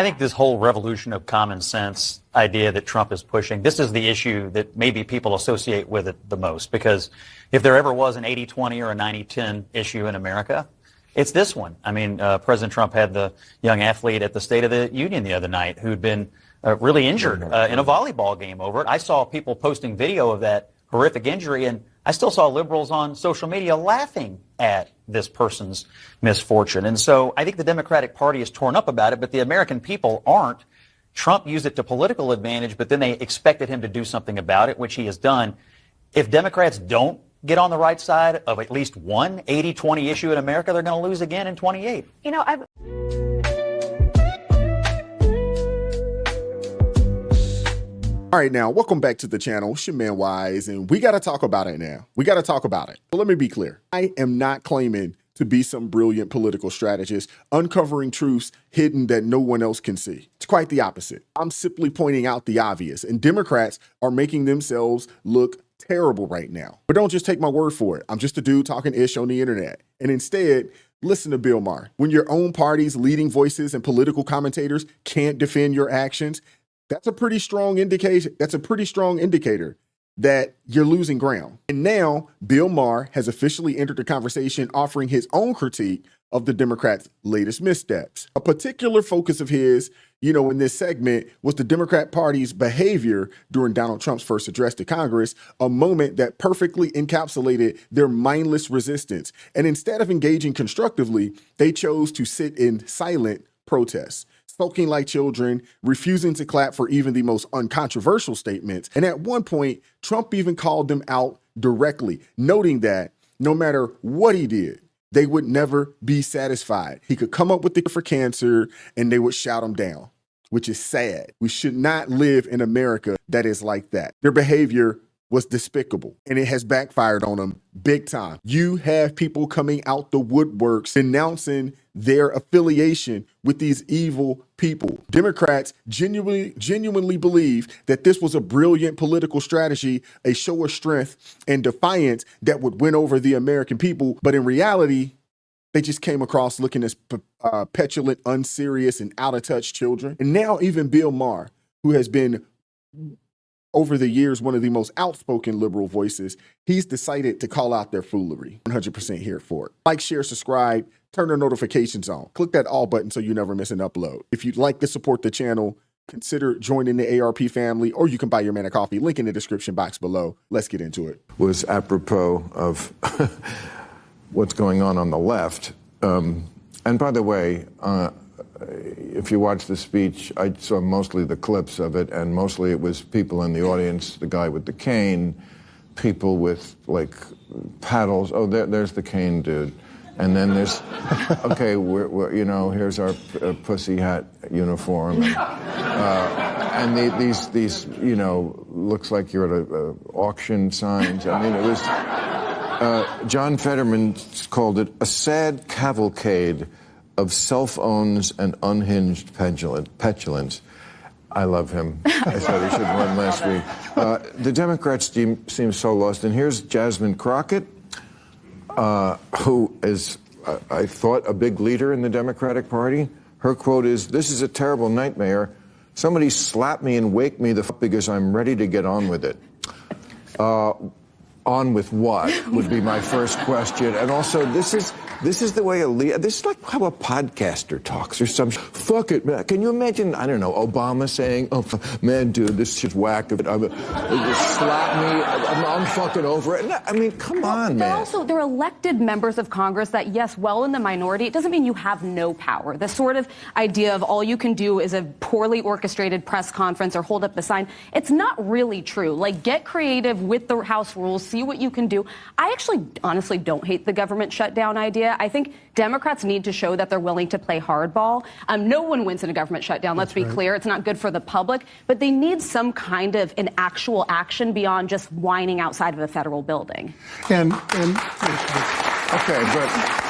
think this whole revolution of common sense idea that Trump is pushing, this is the issue that maybe people associate with it the most. Because if there ever was an 80-20 or a 90-10 issue in America, it's this one. I mean, President Trump had the young athlete at the State of the Union the other night who'd been really injured in a volleyball game over it. I saw people posting video of that horrific injury, and I still saw liberals on social media laughing at this person's misfortune. And so I think the Democratic Party is torn up about it, but the American people aren't. Trump used it to political advantage, but then they expected him to do something about it, which he has done. If Democrats don't get on the right side of at least one 80-20 issue in America, they're going to lose again in 28. You know, All right, now, welcome back to the channel. It's your man Wise, and we got to talk about it now. We got to talk about it. But let me be clear. I am not claiming to be some brilliant political strategist, uncovering truths hidden that no one else can see. It's quite the opposite. I'm simply pointing out the obvious, and Democrats are making themselves look terrible right now. But don't just take my word for it. I'm just a dude talking ish on the internet. And instead, listen to Bill Maher. When your own party's leading voices and political commentators can't defend your actions, that's a pretty strong indication. That's a pretty strong indicator that you're losing ground. And now Bill Maher has officially entered the conversation, offering his own critique of the Democrats' latest missteps. A particular focus of his, in this segment was the Democrat Party's behavior during Donald Trump's first address to Congress, a moment that perfectly encapsulated their mindless resistance. And instead of engaging constructively, they chose to sit in silent protest, sulking like children, refusing to clap for even the most uncontroversial statements. And at one point, Trump even called them out directly, noting that no matter what he did, they would never be satisfied. He could come up with the cure for cancer and they would shout him down, which is sad. We should not live in America that is like that. Their behavior was despicable, and it has backfired on them big time. You have people coming out the woodworks denouncing their affiliation with these evil people. Democrats genuinely believe that this was a brilliant political strategy, a show of strength and defiance that would win over the American people. But in reality, they just came across looking as petulant, unserious, and out of touch children. And now even Bill Maher, who has been over the years one of the most outspoken liberal voices, he's decided to call out their foolery. 100% here for it. Like, share, subscribe, turn the notifications on. Click that all button so you never miss an upload. If you'd like to support the channel, consider joining the ARP family, or you can buy your man a coffee. Link in the description box below. Let's get into it. Was apropos of what's going on the left. And by the way, if you watch the speech, I saw mostly the clips of it, and mostly it was people in the audience, the guy with the cane, people with, like, paddles. Oh, there's the cane dude. And then there's, okay, here's our pussy hat uniform. And these, looks like you're at a auction signs. I mean, it was, John Fetterman called it a sad cavalcade of self-owns and unhinged petulance. I love him. I thought he should have won last week. The Democrats seem so lost. And here's Jasmine Crockett, who is, I thought, a big leader in the Democratic Party. Her quote is, "This is a terrible nightmare. Somebody slap me and wake me the f because I'm ready to get on with it." On with what would be my first question. And also, this is the way this is like how a podcaster talks or some fuck it, man. Can you imagine, I don't know, Obama saying, "Oh, man, dude, this shit's whack. Slap me. I'm fucking over it." No, I mean, come on, man. They're elected members of Congress that, yes, while in the minority, it doesn't mean you have no power. The sort of idea of all you can do is a poorly orchestrated press conference or hold up the sign, it's not really true. Like, get creative with the House rules, see what you can do. I actually honestly don't hate the government shutdown idea. I think Democrats need to show that they're willing to play hardball. No one wins in a government shutdown, let's be clear. It's not good for the public, but they need some kind of an actual action beyond just whining outside of a federal building. Okay, but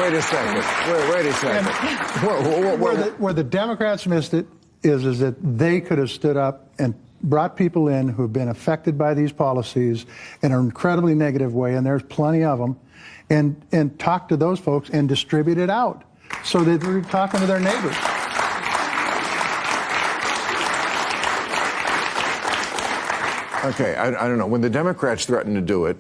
wait a second. Wait a second. Where the Democrats missed it is that they could have stood up and brought people in who have been affected by these policies in an incredibly negative way, and there's plenty of them, and talk to those folks and distribute it out so that they're talking to their neighbors. Okay, I don't know. When the Democrats threaten to do it,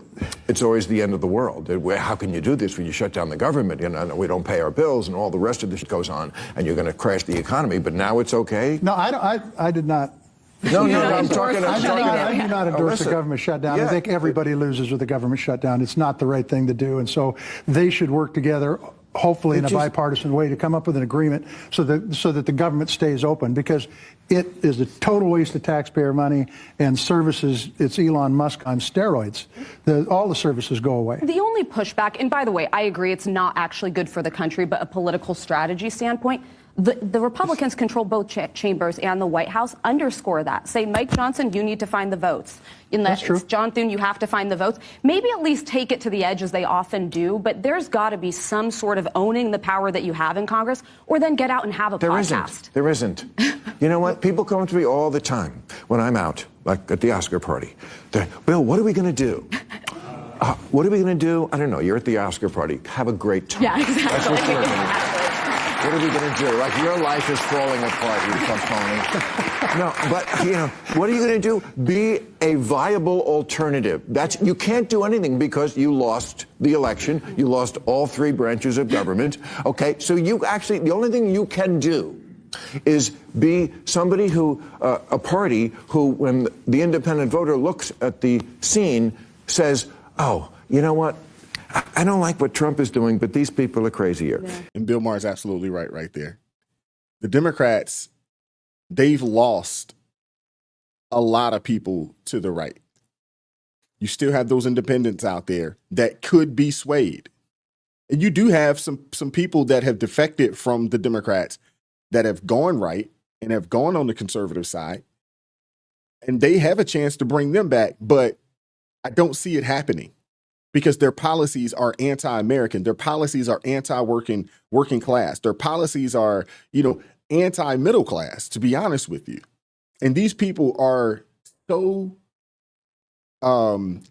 it's always the end of the world. How can you do this when you shut down the government? You know, we don't pay our bills and all the rest of this goes on, and you're going to crash the economy. But now it's okay. No, I did not. No, I'm talking. I do not endorse the government shutdown. Yeah. I think everybody loses with the government shutdown. It's not the right thing to do, and so they should work together, hopefully in a bipartisan way, to come up with an agreement so that the government stays open, because it is a total waste of taxpayer money and services. It's Elon Musk on steroids. All the services go away. The only pushback, and by the way, I agree it's not actually good for the country, but a political strategy standpoint, the Republicans control both chambers and the White House underscore that. Say, Mike Johnson, you need to find the votes. That's true. John Thune, you have to find the votes. Maybe at least take it to the edge, as they often do, but there's got to be some sort of owning the power that you have in Congress, or then get out and have a podcast. There isn't. You know what? People come to me all the time when I'm out, like at the Oscar party. They're, Bill, what are we going to do? What are we going to do? I don't know. You're at the Oscar party. Have a great time. Yeah, exactly. That's what you're going to do. What are we going to do? Like, your life is falling apart, you phony. No, but, you know, what are you going to do? Be a viable alternative. You can't do anything because you lost the election. You lost all three branches of government. Okay, so the only thing you can do is be somebody who, a party who, when the independent voter looks at the scene, says, oh, you know what? I don't like what Trump is doing, but these people are crazier. Yeah. And Bill Maher is absolutely right there. The Democrats, they've lost a lot of people to the right. You still have those independents out there that could be swayed. And you do have some people that have defected from the Democrats that have gone right and have gone on the conservative side. And they have a chance to bring them back, but I don't see it happening, because their policies are anti-American. Their policies are anti-working class. Their policies are, anti-middle class, to be honest with you. And these people are so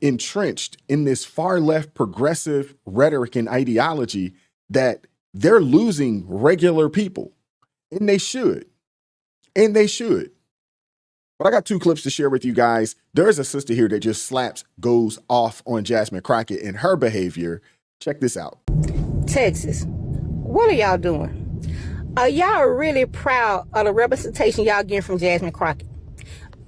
entrenched in this far left progressive rhetoric and ideology that they're losing regular people. And they should. But I got two clips to share with you guys. There's a sister here that just goes off on Jasmine Crockett and her behavior. Check this out. Texas, what are y'all doing? Are y'all really proud of the representation y'all getting from Jasmine Crockett?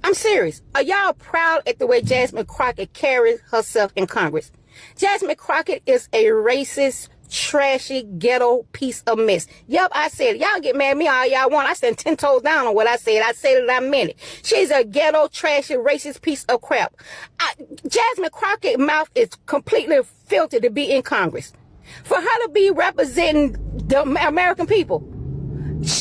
I'm serious. Are y'all proud at the way Jasmine Crockett carries herself in Congress? Jasmine Crockett is a racist, trashy, ghetto piece of mess. Yep, I said it. Y'all get mad at me all y'all want. I stand 10 toes down on what I said. I said it, I meant it. She's a ghetto, trashy, racist piece of crap. Jasmine Crockett's mouth is completely filthy to be in Congress. For her to be representing the American people,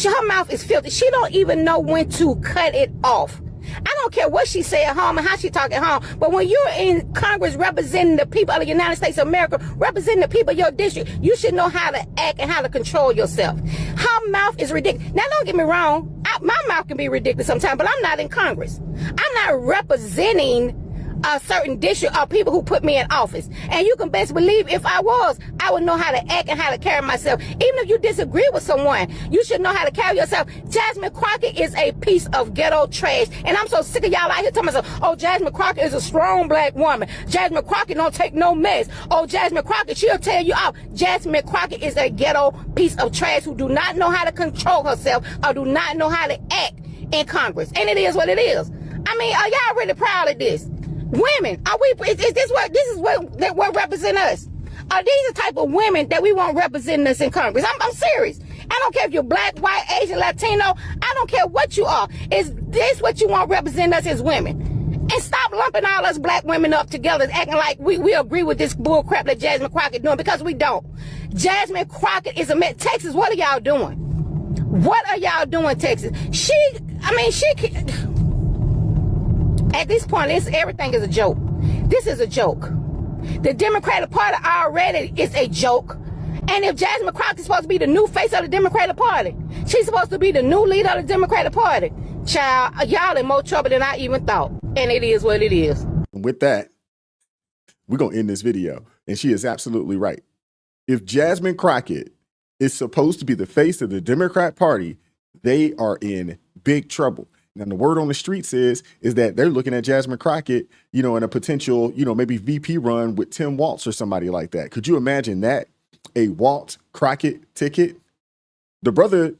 her mouth is filthy. She don't even know when to cut it off. I don't care what she say at home and how she talk at home, but when you're in Congress representing the people of the United States of America, representing the people of your district, you should know how to act and how to control yourself. Her mouth is ridiculous. Now, don't get me wrong. My mouth can be ridiculous sometimes, but I'm not in Congress. I'm not representing a certain district of people who put me in office. And you can best believe if I was, I would know how to act and how to carry myself. Even if you disagree with someone, you should know how to carry yourself. Jasmine Crockett is a piece of ghetto trash. And I'm so sick of y'all out here telling myself, oh, Jasmine Crockett is a strong black woman. Jasmine Crockett don't take no mess. Oh, Jasmine Crockett, she'll tell you off. Jasmine Crockett is a ghetto piece of trash who do not know how to control herself or do not know how to act in Congress. And it is what it is. I mean, are y'all really proud of this? Women, are we? Is this what represent us? Are these the type of women that we want representing us in Congress? I'm serious. I don't care if you're black, white, Asian, Latino. I don't care what you are. Is this what you want representing us as women? And stop lumping all us black women up together, acting like we agree with this bull crap that Jasmine Crockett doing, because we don't. Jasmine Crockett is a man. Texas, what are y'all doing? What are y'all doing, Texas? At this point, everything is a joke. This is a joke. The Democratic Party already is a joke. And if Jasmine Crockett is supposed to be the new face of the Democratic Party, she's supposed to be the new leader of the Democratic Party. Child, y'all in more trouble than I even thought. And it is what it is. With that, we're going to end this video. And she is absolutely right. If Jasmine Crockett is supposed to be the face of the Democrat Party, they are in big trouble. And the word on the streets is that they're looking at Jasmine Crockett, in a potential, maybe VP run with Tim Walz or somebody like that. Could you imagine that? A Walz Crockett ticket? The brother,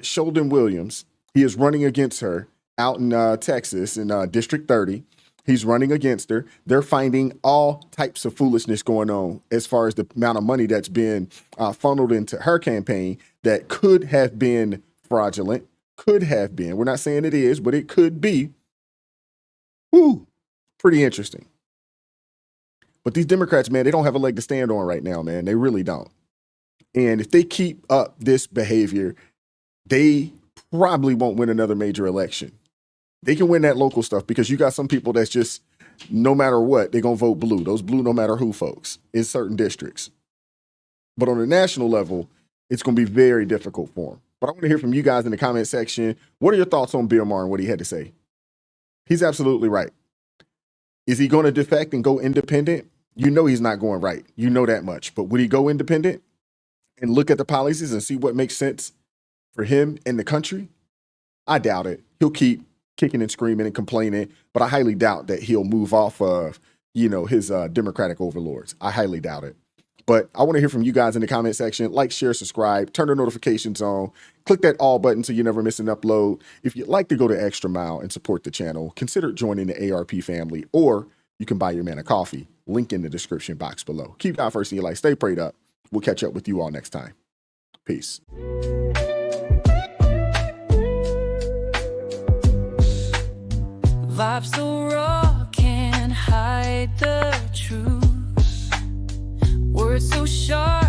Sheldon Williams, he is running against her out in Texas in District 30. He's running against her. They're finding all types of foolishness going on as far as the amount of money that's been funneled into her campaign that could have been fraudulent. Could have been. We're not saying it is, but it could be. Woo, pretty interesting. But these Democrats, man, they don't have a leg to stand on right now, man. They really don't. And if they keep up this behavior, they probably won't win another major election. They can win that local stuff because you got some people that's just, no matter what, they're going to vote blue. Those blue no matter who folks in certain districts. But on a national level, it's going to be very difficult for them. But I want to hear from you guys in the comment section. What are your thoughts on Bill Maher and what he had to say? He's absolutely right. Is he going to defect and go independent? You know he's not going right. You know that much. But would he go independent and look at the policies and see what makes sense for him and the country? I doubt it. He'll keep kicking and screaming and complaining, but I highly doubt that he'll move off of, his Democratic overlords. I highly doubt it. But I want to hear from you guys in the comment section. Like, share, subscribe, turn the notifications on, click that all button so you never miss an upload. If you'd like to go the extra mile and support the channel, consider joining the ARP family, or you can buy your man a coffee. Link in the description box below. Keep God first in your life. Stay prayed up. We'll catch up with you all next time. Peace. Vibes so raw, can't hide the truth. Words so sharp.